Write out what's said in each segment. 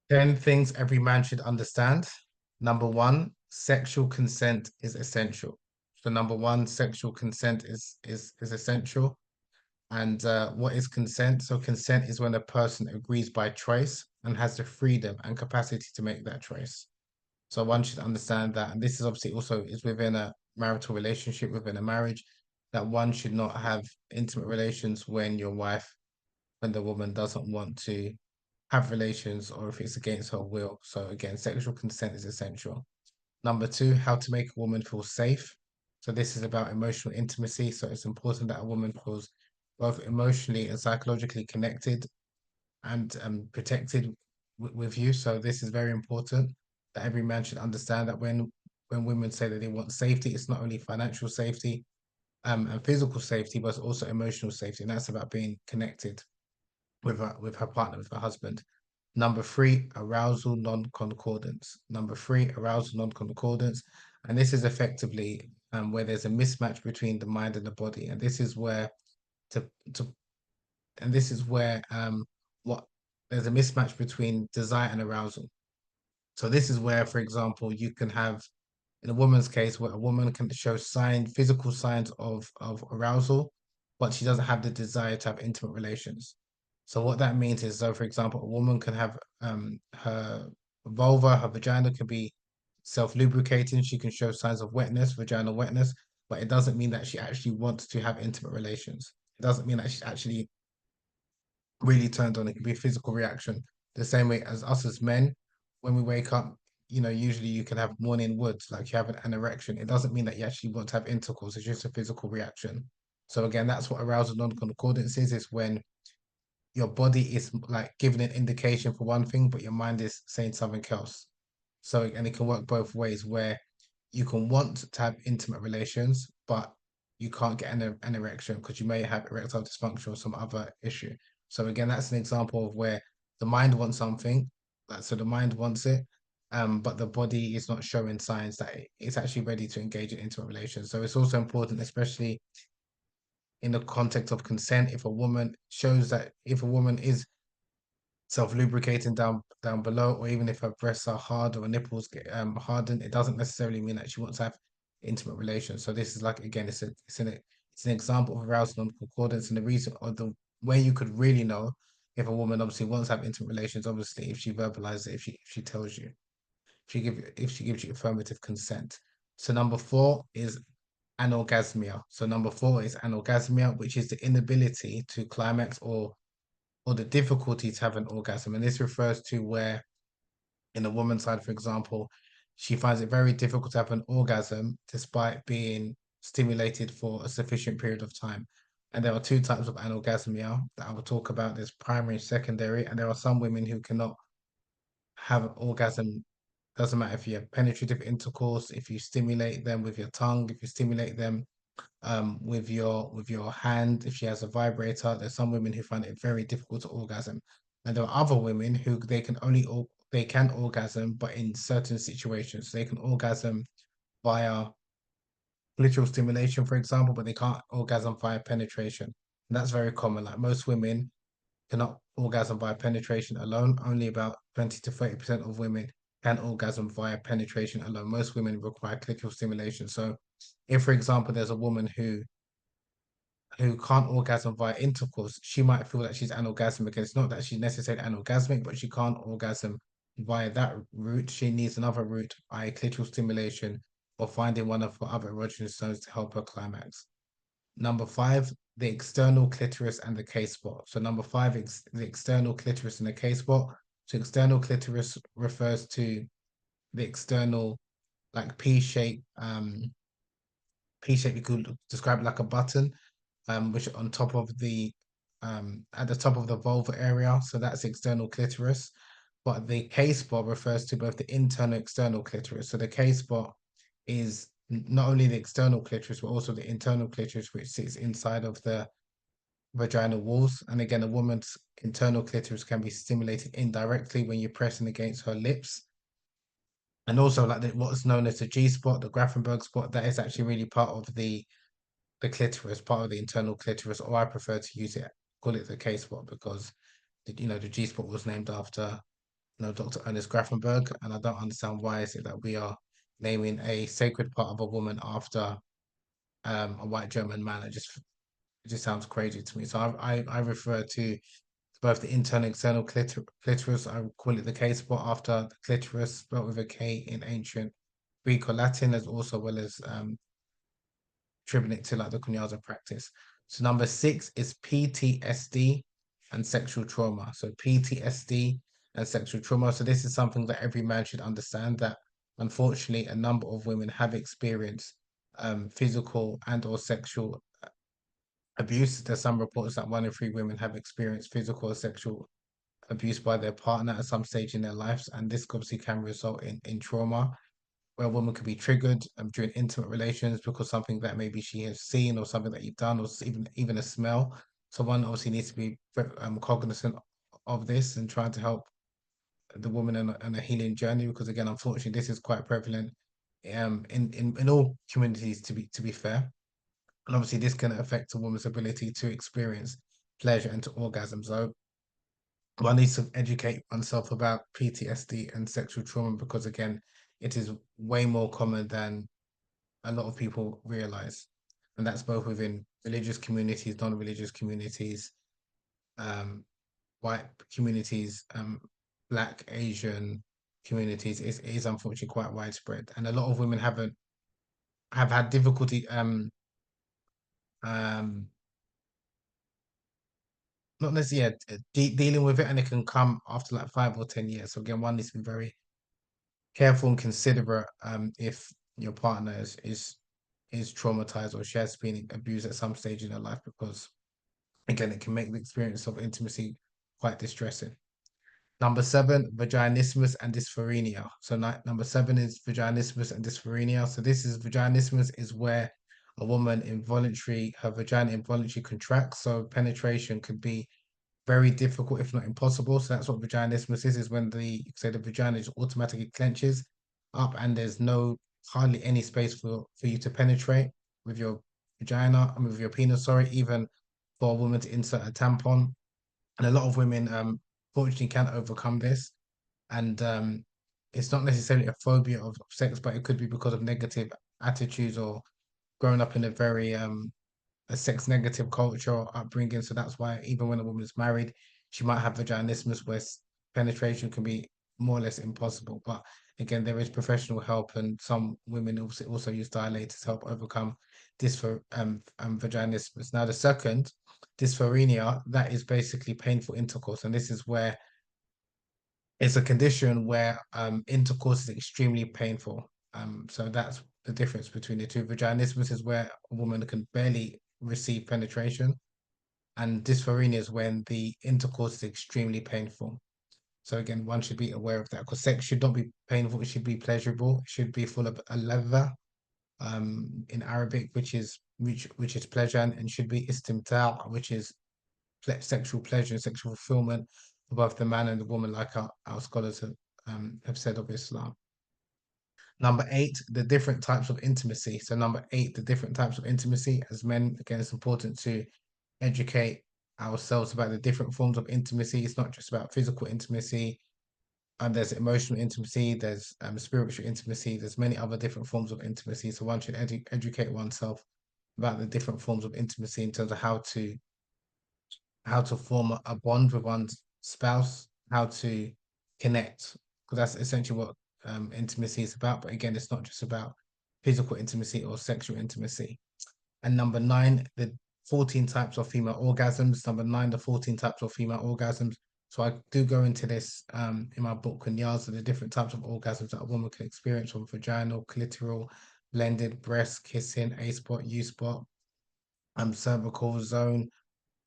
10 things every man should understand. Number one, sexual consent is essential. So number one, sexual consent is essential. And what is consent? So consent is when a person agrees by choice and has the freedom and capacity to make that choice. So one should understand that, and this is obviously also is within a marital relationship, within a marriage, that one should not have intimate relations when your wife, when the woman doesn't want to have relations or if it's against her will. So again, sexual consent is essential. Number two, how to make a woman feel safe. So this is about emotional intimacy. So it's important that a woman feels both emotionally and psychologically connected and protected with you. So this is very important that every man should understand that when women say that they want safety, it's not only financial safety and physical safety, but it's also emotional safety. And that's about being connected with her partner, with her husband. Number three, arousal non-concordance. Number three, arousal non-concordance. And this is effectively where there's a mismatch between the mind and the body. And this is where to to and this is where what there's a mismatch between desire and arousal. So this is where, for example, you can have in a woman's case where a woman can show physical signs of arousal, but she doesn't have the desire to have intimate relations. So what that means is, so for example, a woman can have her vulva, her vagina can be self-lubricating. She can show signs of wetness, vaginal wetness, but it doesn't mean that she actually wants to have intimate relations. It doesn't mean that she's actually really turned on. It can be a physical reaction. The same way as us as men, when we wake up, usually you can have morning woods, like you have an erection. It doesn't mean that you actually want to have intercourse. It's just a physical reaction. So again, that's what arousal non-concordance is when your body is like giving an indication for one thing, but your mind is saying something else. So, and it can work both ways where you can want to have intimate relations, but you can't get an erection because you may have erectile dysfunction or some other issue. So again, that's an example of where the mind wants something, like so the mind wants it, but the body is not showing signs that it's actually ready to engage in intimate relations. So it's also important, especially in the context of consent, if a woman shows that if a woman is self-lubricating down below, or even if her breasts are hard or her nipples get hardened, it doesn't necessarily mean that she wants to have intimate relations. So this is like again, it's an example of arousal non-concordance, and the reason or the way you could really know if a woman obviously wants to have intimate relations, obviously if she verbalizes it, if she tells you, if she gives you affirmative consent. So number four is anorgasmia. So number four is anorgasmia, which is the inability to climax or the difficulty to have an orgasm. And this refers to where, in a woman's side, for example, she finds it very difficult to have an orgasm despite being stimulated for a sufficient period of time. And there are two types of anorgasmia that I will talk about. There's primary and secondary, and there are some women who cannot have an orgasm. Doesn't matter if you have penetrative intercourse, if you stimulate them with your tongue, if you stimulate them with your hand if she has a vibrator. There's some women who find it very difficult to orgasm, and there are other women who they can orgasm, but in certain situations they can orgasm via clitoral stimulation, for example, but they can't orgasm via penetration. And that's very common. Like most women cannot orgasm via penetration alone. Only about 20 to 30% of women can orgasm via penetration alone. Most women require clitoral stimulation. So if, for example, there's a woman who can't orgasm via intercourse, she might feel that she's anorgasmic. And it's not that she's necessarily anorgasmic, but she can't orgasm via that route. She needs another route, i.e., clitoral stimulation, or finding one of her other erogenous zones to help her climax. Number five, the external clitoris and the K spot. So number five, the external clitoris and the K spot. So external clitoris refers to the external like P shape you could describe it like a button, which on top of the at the top of the vulva area. So that's external clitoris. But the K spot refers to both the internal and external clitoris. So the K spot is not only the external clitoris, but also the internal clitoris, which sits inside of the vaginal walls. And again, a woman's internal clitoris can be stimulated indirectly when you're pressing against her lips. And also, like what's known as the G spot, the Grafenberg spot, that is actually really part of the clitoris, part of the internal clitoris, or I prefer to use it, call it the K spot because the G spot was named after Dr. Ernest Grafenberg, and I don't understand why is it that we are naming a sacred part of a woman after a white German man. It just sounds crazy to me. So I refer to both the internal and external clitoris. I would call it the K spot after the clitoris, spelled with a K in ancient Greek or Latin, as also well as attributing it to like the Kunyaza practice. So number six is PTSD and sexual trauma. So PTSD and sexual trauma. So this is something that every man should understand, that unfortunately a number of women have experienced physical and or sexual abuse. There's some reports that 1 in 3 women have experienced physical or sexual abuse by their partner at some stage in their lives, and this obviously can result in trauma, where a woman could be triggered during intimate relations because something that maybe she has seen or something that you've done, or even a smell. So one obviously needs to be cognizant of this and trying to help the woman on a healing journey, because again, unfortunately, this is quite prevalent in all communities, to be fair. And obviously, this can affect a woman's ability to experience pleasure and to orgasm. So one needs to educate oneself about PTSD and sexual trauma, because again, it is way more common than a lot of people realize. And that's both within religious communities, non-religious communities, um, white communities, black, Asian communities. Is unfortunately quite widespread. And a lot of women have had difficulty um not necessarily dealing with it, and it can come after like 5 or 10 years. So again, one needs to be very careful and considerate if your partner is traumatized or she has been abused at some stage in her life, because again, it can make the experience of intimacy quite distressing. Number seven, vaginismus and dysphoria. So number seven is vaginismus and dysphoria. So this is vaginismus is where a woman her vagina involuntarily contracts. So penetration could be very difficult, if not impossible. So that's what vaginismus is when the vagina just automatically clenches up and there's hardly any space for you to penetrate with your vagina, I mean with your penis, sorry, even for a woman to insert a tampon. And a lot of women fortunately can overcome this. And it's not necessarily a phobia of sex, but it could be because of negative attitudes or growing up in a sex negative culture or upbringing. So that's why even when a woman is married, she might have vaginismus where penetration can be more or less impossible. But again, there is professional help, and some women also use dilators to help overcome this for vaginismus. Now, the second, dysphoria, that is basically painful intercourse, and this is where it's a condition where intercourse is extremely painful. So that's the difference between the two. Vaginismus is where a woman can barely receive penetration, and dysphoria is when the intercourse is extremely painful. So again, one should be aware of that, because sex should not be painful, it should be pleasurable, it should be full of a ladha, in Arabic, which is pleasure, and should be istimta', which is sexual pleasure and sexual fulfillment for both the man and the woman, like our scholars have said of Islam. Number eight, the different types of intimacy. So number eight, the different types of intimacy. As men, again, it's important to educate ourselves about the different forms of intimacy. It's not just about physical intimacy. There's emotional intimacy, there's spiritual intimacy, there's many other different forms of intimacy. So one should educate oneself about the different forms of intimacy in terms of how to form a bond with one's spouse, how to connect, because that's essentially what intimacy is about. But again, it's not just about physical intimacy or sexual intimacy. And number nine, the 14 types of female orgasms. Number nine, the 14 types of female orgasms. So I do go into this in my book, Kunyaza, the different types of orgasms that a woman can experience, from vaginal, clitoral, blended, breast, kissing, A spot, U spot, cervical zone,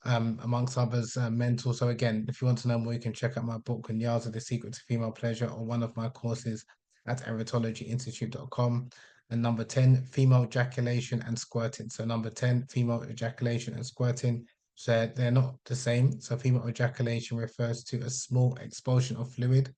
amongst others, mental. So again, if you want to know more, you can check out my book, Kunyaza, The Secret to Female Pleasure, or one of my courses at erytologyinstitute.com. And number 10, female ejaculation and squirting. So number 10, female ejaculation and squirting. So they're not the same. So female ejaculation refers to a small expulsion of fluid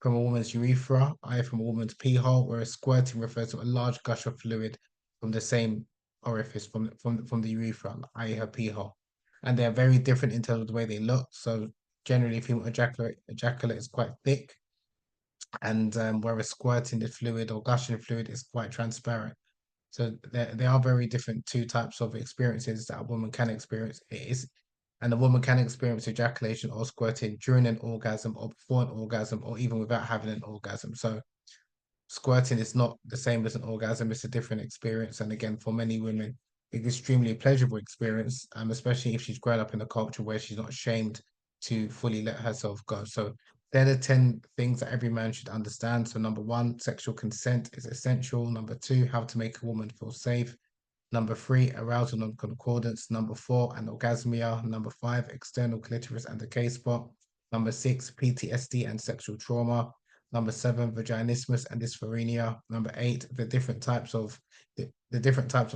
from a woman's urethra, i.e. from a woman's pee hole, whereas squirting refers to a large gush of fluid from the same orifice from the urethra, i.e. her pee hole. And they're very different in terms of the way they look. So generally, female ejaculate is quite thick, And whereas squirting the fluid or gushing fluid is quite transparent. So there are very different two types of experiences that a woman can experience. And a woman can experience ejaculation or squirting during an orgasm or before an orgasm or even without having an orgasm. So squirting is not the same as an orgasm, it's a different experience. And again, for many women, it's extremely pleasurable experience, especially if she's grown up in a culture where she's not ashamed to fully let herself go. So they're the 10 things that every man should understand. So number one, sexual consent is essential. Number two, how to make a woman feel safe. Number three, arousal non-concordance. Number four, anorgasmia. Number five, external clitoris and the K-spot. Number six, PTSD and sexual trauma. Number seven, vaginismus and dysphoria. Number eight, the different types of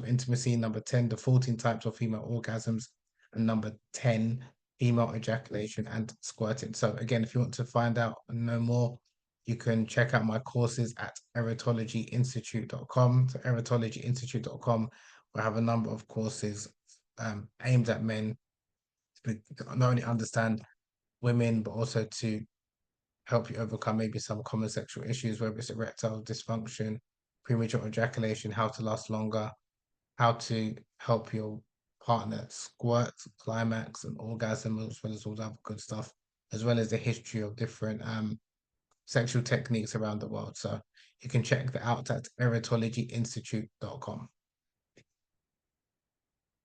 intimacy. Number 10, the 14 types of female orgasms. And number 10, female ejaculation and squirting. So again, if you want to find out and know more, you can check out my courses at eretologyinstitute.com. So eretologyinstitute.com, I have a number of courses aimed at men to not only understand women, but also to help you overcome maybe some common sexual issues, whether it's erectile dysfunction, premature ejaculation, how to last longer, how to help your partner squirt, climax, and orgasm, as well as all that good stuff, as well as the history of different sexual techniques around the world. So you can check that out at eretologyinstitute.com.